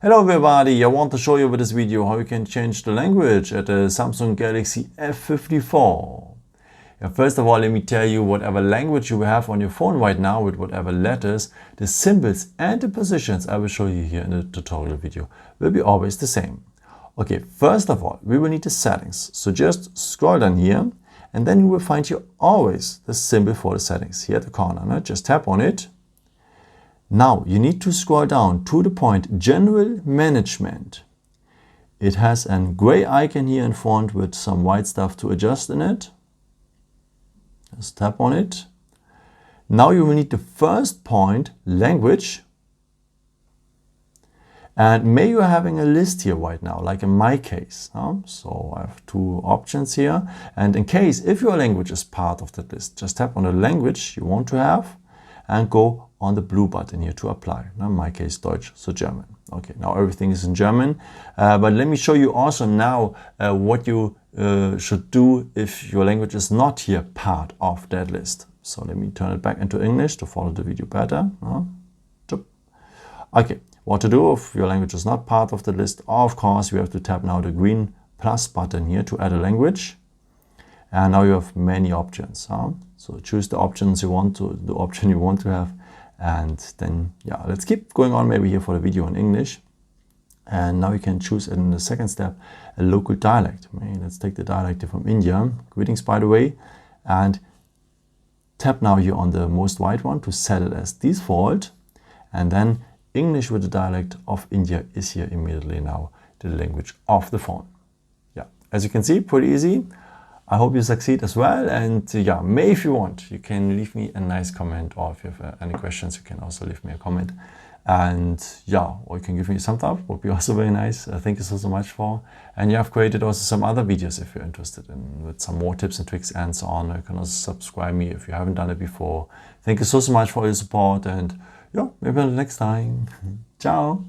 Hello everybody, I want to show you with this video how you can change the language at the Samsung Galaxy F54. First of all, let me tell you whatever language you have on your phone right now with whatever letters, the symbols and the positions I will show you here in the tutorial video will be always the same. Okay, first of all, we will need the settings. So just scroll down here and then you will find here always the symbol for the settings here at the corner. Now just tap on it. Now you need to scroll down to the point General Management. It has a gray icon here in front with some white stuff to adjust in it. Just tap on it. Now you will need the first point, Language. And maybe you're having a list here right now, like in my case. So I have two options here. And in case if your language is part of that list, just tap on the language you want to have and go on the blue button here to apply. Now in my case, Deutsch, so German. Okay, now everything is in German. But let me show you also now what you should do if your language is not here part of that list. So let me turn it back into English to follow the video better. Okay, what to do if your language is not part of the list? Of course, you have to tap now the green plus button here to add a language. And now you have many options. So choose the options you want to, the option you want to have. And then, yeah, let's keep going on maybe here for the video in English. And now you can choose in the second step a local dialect. Let's take the dialect from India. Greetings, by the way. And tap now here on the most white one to set it as default. And then English with the dialect of India is here immediately now the language of the phone. Yeah, as you can see, pretty easy. I hope you succeed as well, and yeah, maybe if you want, you can leave me a nice comment, or if you have any questions, you can also leave me a comment. And yeah, or you can give me a thumbs up, would be also very nice. Thank you so much for. And yeah, I've created also some other videos if you're interested in, with some more tips and tricks and so on. You can also subscribe me if you haven't done it before. Thank you so much for your support, and yeah, maybe until next time. Ciao.